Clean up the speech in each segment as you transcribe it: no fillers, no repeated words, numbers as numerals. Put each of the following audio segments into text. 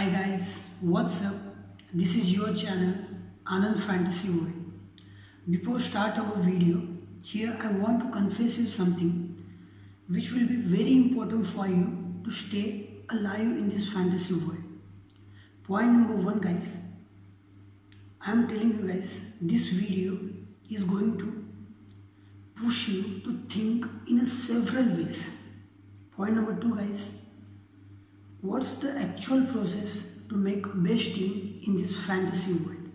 Hi guys, what's up? This is your channel Anand Fantasy World. Before start our video, here I want to confess you something which will be very important for you to stay alive in this fantasy world. Point number one guys, I am telling you guys, this video is going to push you to think in several ways. Point number two guys, what's the actual process to make best team in this fantasy world?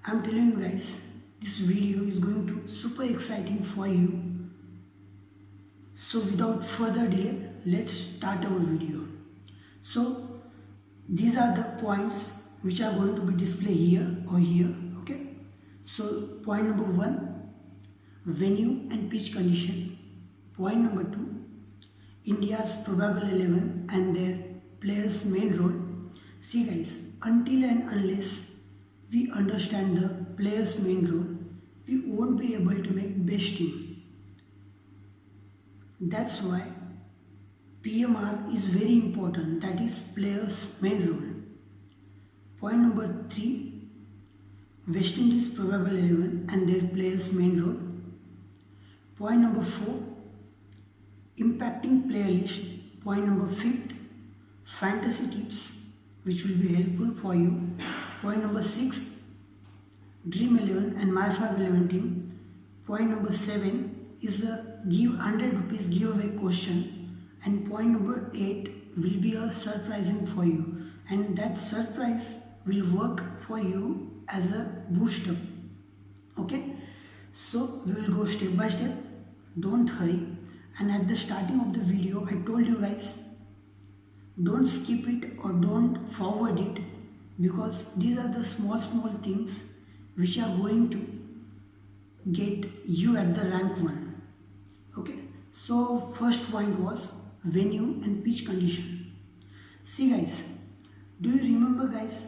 I'm telling you guys, this video is going to super exciting for you. So without further delay, let's start our video. So these are the points which are going to be displayed here or here. Okay. So point number one, venue and pitch condition. Point number two, India's probable 11 and their players' main role. See guys, until and unless we understand the players' main role, we won't be able to make best team. That's why PMR is very important, that is players' main role. Point number 3, West Indies probable 11 and their players' main role. Point number 4, impacting player list. Point number 5, fantasy tips which will be helpful for you. Point number 6, Dream 11 and My 511 team. Point number 7 is the give 100 rupees giveaway question, and point number 8 will be a surprising for you, and that surprise will work for you as a booster. Okay, so we will go step by step, don't hurry. And at the starting of the video, I told you guys, don't skip it or don't forward it, because these are the small things which are going to get you at the rank 1. Okay, so first point was venue and pitch condition. See guys, do you remember guys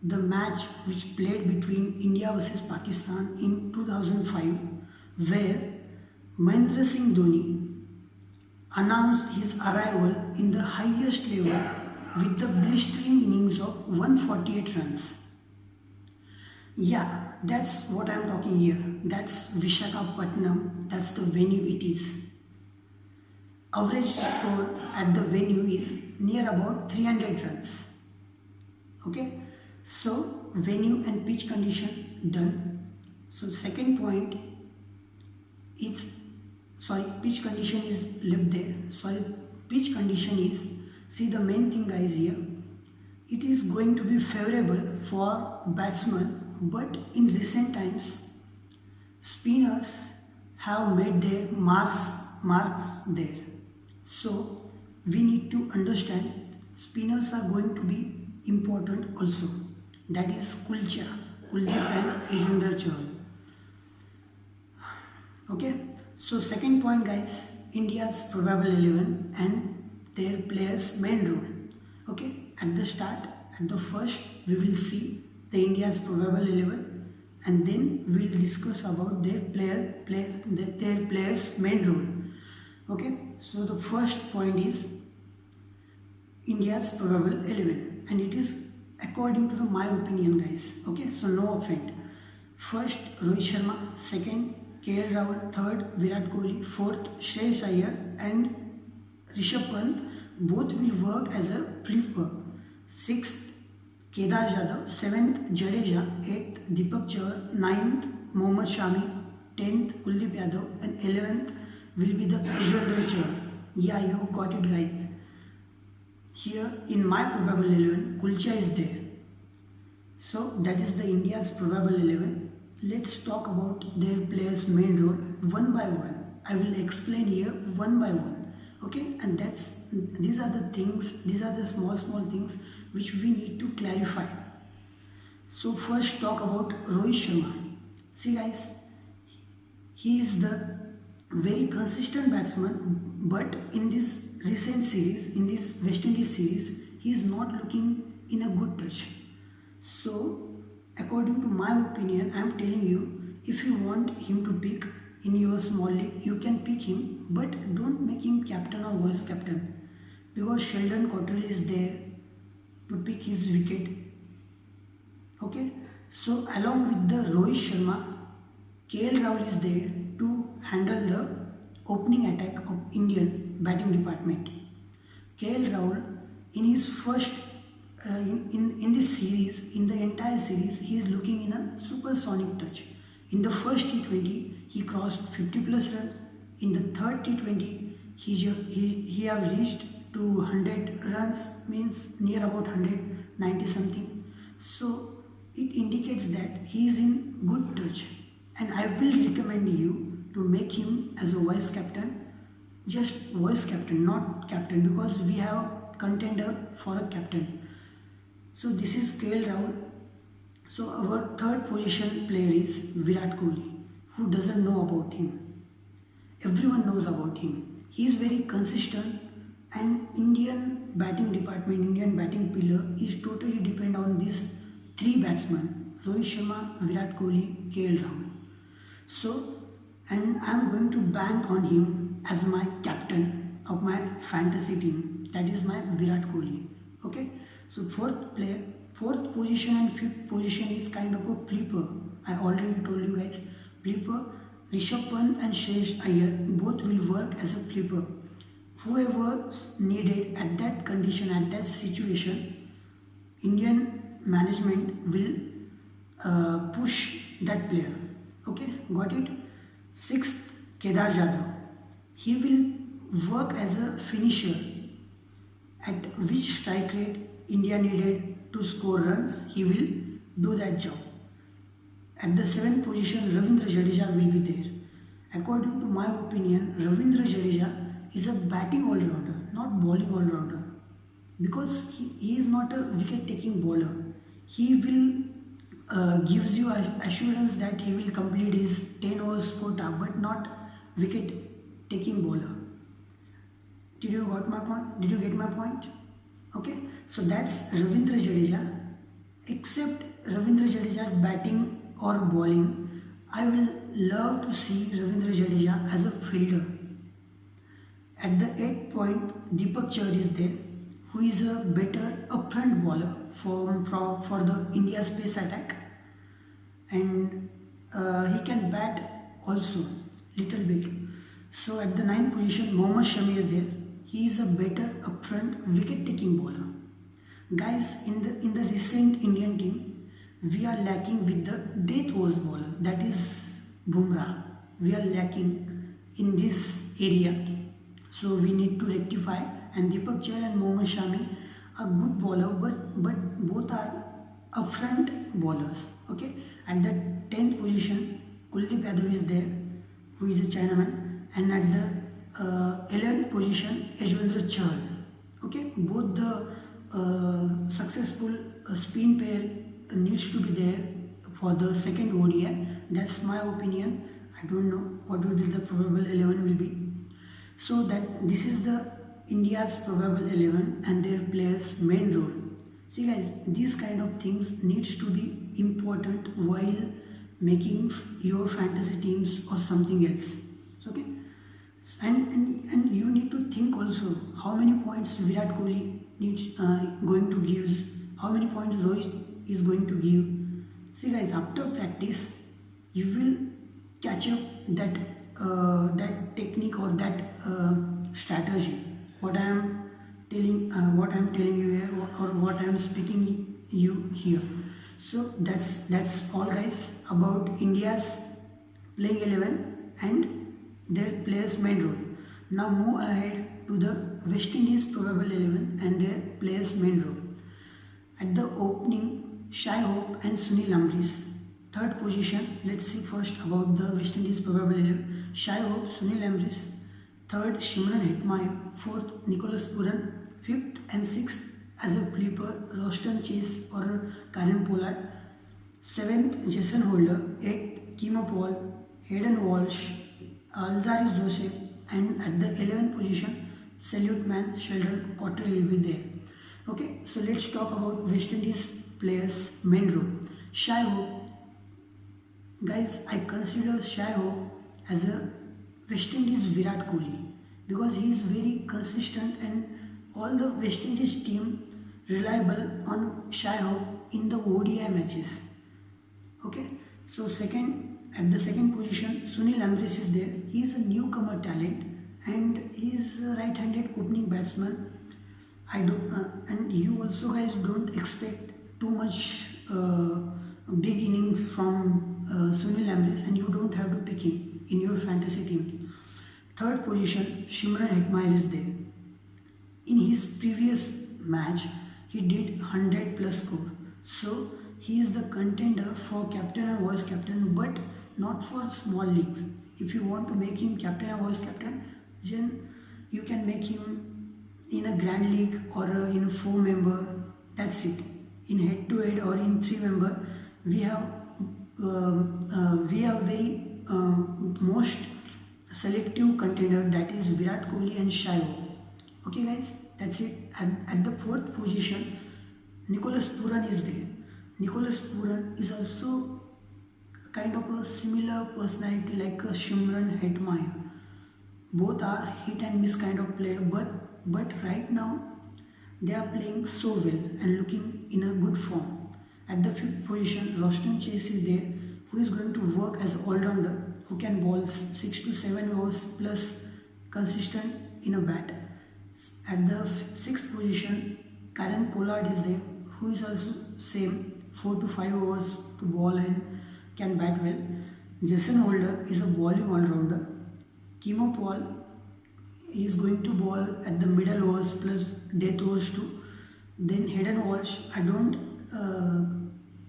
the match which played between India versus Pakistan in 2005, where Mahendra Singh Dhoni announced his arrival in the highest level with the blistering innings of 148 runs. Yeah, that's what I'm talking here. That's VISAKHAPATNam. That's the venue it is. Average score at the venue is near about 300 runs. Okay, so venue and pitch condition done. So second point is, pitch condition is left there. Pitch condition is, see the main thing guys here, it is going to be favorable for batsmen, but in recent times spinners have made their marks there. So we need to understand spinners are going to be important also. That is Kuldeep and Yuzvendra Chahal. Okay. So second point guys, India's probable 11 and their players' main role. Okay, at the start, at the first, we will see the India's probable 11, and then we will discuss about their players' main role. Okay, so the first point is India's probable 11, and it is according to my opinion guys. Okay, so no offense. First, Rohit Sharma. Second, KL Rahul. Third, Virat Kohli. Fourth, Shreyas Iyer and Rishabh Pant. Both will work as a flipper. Sixth, Kedar Jadhav. Seventh, Jadeja. Eighth, Deepak Chahar. Ninth, Mohammad Shami. 10th, Kuldeep Yadav. And 11th will be the Yuzvendra Chahal. Yeah, you got it guys. Here in my probable 11, Kulcha is there. So that is the India's probable 11. Let's talk about their players' main role one by one. I will explain here one by one. Okay, and these are the things, these are the small things which we need to clarify. So first talk about Rohit Sharma. See guys, he is the very consistent batsman, but in this recent series, in this West Indies series, he is not looking in a good touch. So according to my opinion, I am telling you, if you want him to pick in your small league, you can pick him, but don't make him captain or vice captain, because Sheldon Cottrell is there, to pick his wicket. Okay, so along with the Rohit Sharma, KL Rahul is there to handle the opening attack of Indian batting department. KL Rahul, in his first in this series, in the entire series, he is looking in a supersonic touch. In the first T20, he crossed 50 plus runs. In the third T20, he have reached to 100 runs, means near about 190 something. So it indicates that he is in good touch, and I will recommend you to make him as a vice captain, just vice captain, not captain, because we have contender for a captain. So this is KL Rahul. So our third position player is Virat Kohli. Who doesn't know about him? Everyone knows about him. He is very consistent, and Indian batting department, Indian batting pillar is totally dependent on these three batsmen: Rohit Sharma, Virat Kohli, KL Rahul. So, and I am going to bank on him as my captain of my fantasy team. That is my Virat Kohli. Okay. So fourth position and fifth position is kind of a flipper. I already told you guys, flipper. Rishabh Pant and Shreyas Iyer both will work as a flipper. Whoever's needed at that condition, at that situation, Indian management will push that player. Okay, got it? Sixth, Kedar Jadhav. He will work as a finisher. At which strike rate India needed to score runs, he will do that job. At the seventh position, Ravindra Jadeja will be there. According to my opinion, Ravindra Jadeja is a batting all-rounder, not bowling all-rounder. Because he is not a wicket-taking bowler. He will gives you assurance that he will complete his 10 overs quota, but not wicket-taking bowler. Did you get my point? Did you get my point? Okay, so that's Ravindra Jadeja. Except Ravindra Jadeja batting or bowling, I will love to see Ravindra Jadeja as a fielder. At the 8th point, Deepak Chahar is there, who is a better upfront bowler for the India's pace attack, and he can bat also little bit. So at the 9th position, Mohammad Shami is there. He is a better upfront wicket-taking bowler. Guys, in the recent Indian team, we are lacking with the death overs bowler, that is Bumrah. We are lacking in this area, so we need to rectify. And Deepak Chahar and Mohammad Shami are good bowler, but both are upfront bowlers. Okay. At the 10th position, Kuldeep Yadav is there, who is a Chinaman, and at the 11th position, Yuzvendra Chahal. Okay, both the successful spin pair needs to be there for the second ODI. That's my opinion. I don't know what will be the probable 11 will be. So that this is the India's probable 11 and their players' main role. See guys, these kind of things needs to be important while making your fantasy teams or something else. Okay. And you need to think also how many points Virat Kohli needs going to give, how many points Rohit is going to give. See guys, after practice you will catch up that that technique or that strategy. What I am telling you here, or what I am speaking you here. So that's all guys about India's playing 11 and their players' main role. Now move ahead to the West Indies probable 11 and their players' main role. At the opening, Shai Hope and Sunil Amrish. Third position, let's see first about the West Indies probable 11. Shai Hope, Sunil Amrish. Third, Shimran Hetmeyer. Fourth, Nicholas Puran. Fifth and sixth, as a flipper, Roston Chase or Karen Pollard. Seventh, Jason Holder. Eighth, Kimo Paul, Hayden Walsh, Alzarri Joseph, and at the 11th position, salute man Sheldon Cotter will be there. Okay, so let's talk about West Indies players' main role. Shai Hope. Guys, I consider Shai Hope as a West Indies Virat Kohli because he is very consistent and all the West Indies team reliable on Shai in the ODI matches. Okay, so at the second position, Sunil Ambrish is there. He is a newcomer talent and he is a right-handed opening batsman. And you also guys don't expect too much big inning from Sunil Ambrish, and you don't have to pick him in your fantasy team. Third position, Shimran Hetmeyer is there. In his previous match, he did 100 plus score. So he is the contender for captain and vice captain, but not for small leagues. If you want to make him captain and vice captain, then you can make him in a grand league or in a 4-member. That's it. In head-to-head or in 3-member, we have very most selective contender, that is Virat Kohli and Shai. Okay guys, that's it. At the fourth position, Nicholas Puran is there. Nicholas Puran is also kind of a similar personality like a Shimran Hetmeyer. Both are hit and miss kind of player, but right now they are playing so well and looking in a good form. At the fifth position, Roshan Chase is there, who is going to work as an all-rounder who can bowl 6 to 7 overs plus consistent in a bat. At the sixth position, Karen Pollard is there, who is also same 4 to 5 overs to bowl and can bat well. Jason Holder is a bowling all-rounder. Kimo Paul is going to bowl at the middle overs plus death overs too. Then Hayden Walsh, I don't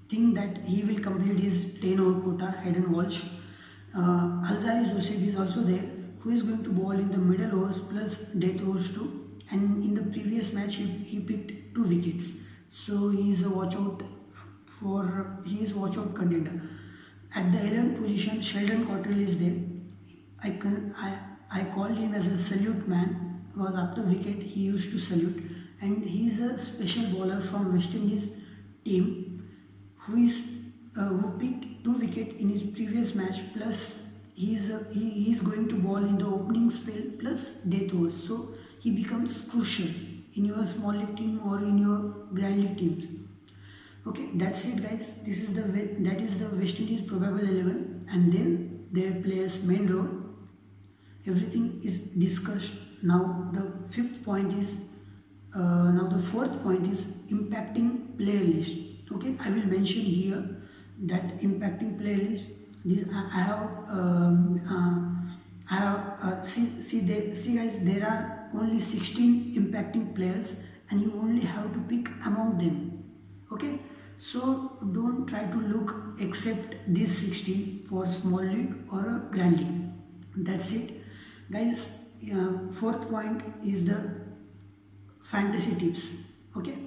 think that he will complete his 10-over quota. Hayden Walsh. Alzari Joseph is also there, who is going to bowl in the middle overs plus death overs too. And in the previous match, he picked 2 wickets. So he is a watch out contender. At the 11th position, Sheldon Cottrell is there. I called him as a salute man, because after wicket he used to salute, and he is a special bowler from West Indies team who picked 2 wickets in his previous match, plus he is going to bowl in the opening spell plus death overs, so he becomes crucial in your small league team or in your grand league teams. Okay, that's it guys. That is the West Indies probable 11, and then their players' main role. Everything is discussed. Now the fourth point is impacting player list. Okay, I will mention here that impacting player list. This see guys, there are only 16 impacting players, and you only have to pick among them. Okay, so don't try to look except these 16 for small league or a grand league. That's it guys. Fourth point is the fantasy tips. Okay,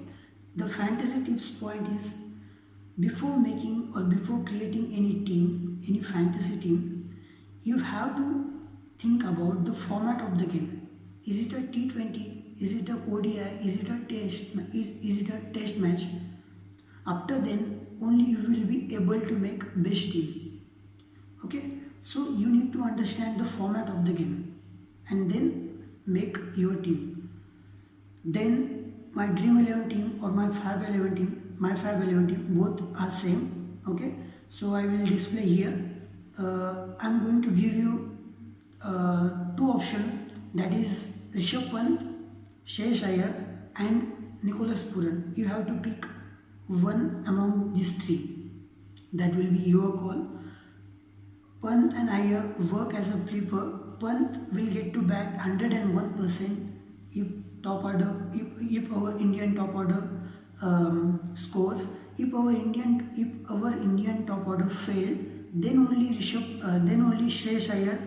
the fantasy tips point is, before making or before creating any fantasy team, you have to think about the format of the game. Is it a T20? Is it a ODI? Is it a test match? After then only you will be able to make best team. Okay, so you need to understand the format of the game and then make your team. Then my Dream 11 team or my Fab 11 team, both are same. Okay, so I will display here. I'm going to give you 2 options, that is Rishabh Pant, Shreyas Iyer and Nicholas Puran. You have to pick one among these 3. That will be your call. Pant and Iyer work as a flipper. Pant will get to bat 101% if our Indian top order scores. If our Indian top order failed, then only Shreyas Iyer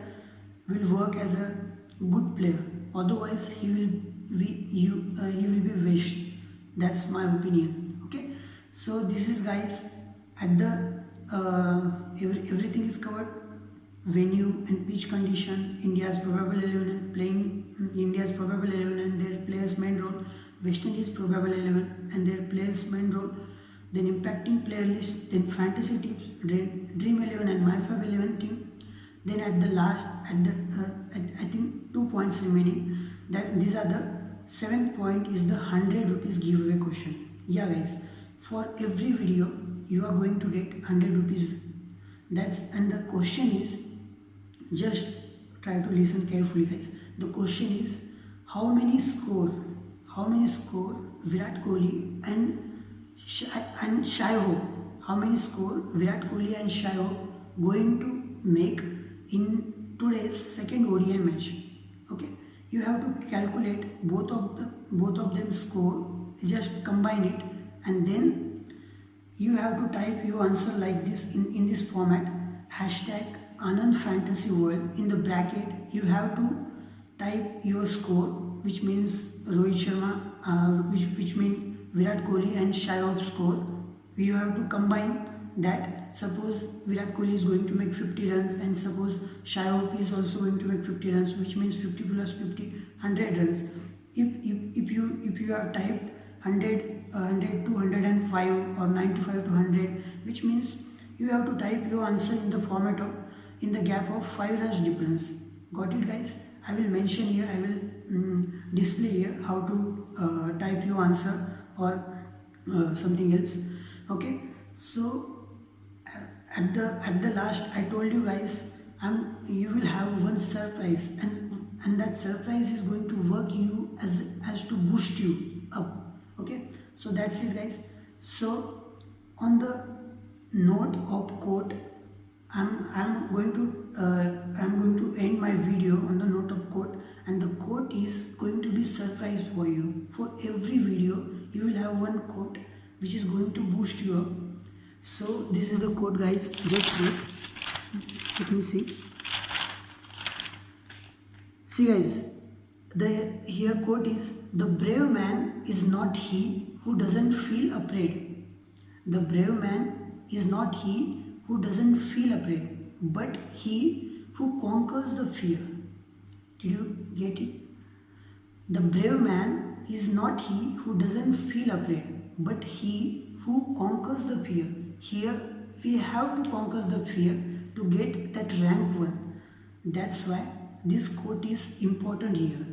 will work as a good player. Otherwise, he will be waste. That's my opinion. Okay. So this is guys, at the everything is covered. Venue and pitch condition, India's probable 11 playing, India's probable 11 and their players' main role, West Indies probable 11 and their players' main role, then impacting player list, then fantasy tips, Dream 11 and MyFab 11 team. Then at the last, I think 2 points remaining. That these are the seventh point is the 100 rupees giveaway question. Yeah guys, for every video you are going to get 100 rupees. And the question is, just try to listen carefully guys. The question is, how many score Virat Kohli and Shai how many score Virat Kohli and Shai going to make in today's second ODI match? Okay, you have to calculate both of them score, just combine it, and then you have to type your answer like this in this format, hashtag Anand Fantasy World. In the bracket you have to type your score, which means Rohit Sharma, which means Virat Kohli and Shai score. You have to combine that. Suppose Virat Kohli is going to make 50 runs and suppose Shai is also going to make 50 runs, which means 50 plus 50, 100 runs. If you have typed 100 to 105 or 95 to 100, which means you have to type your answer in the format of, in the gap of 5 runs difference. Got it guys? I will mention here, I will display here how to type your answer or something else. Okay, so at the last I told you guys, you will have one surprise, and that surprise is going to work you as to boost you up. Okay, so that's it guys. So on the note of quote, I'm going to end my video on the note of quote, and the quote is going to be surprise for you. For every video you will have one quote which is going to boost you up. So this is the quote guys, just wait, let me see. See guys, the here quote is, the brave man is not he who doesn't feel afraid. The brave man is not he who doesn't feel afraid, but he who conquers the fear. Did you get it? The brave man is not he who doesn't feel afraid, but he who conquers the fear. Here we have to conquer the fear to get that rank 1. That's why this quote is important here.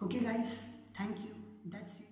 Okay guys, thank you. That's it.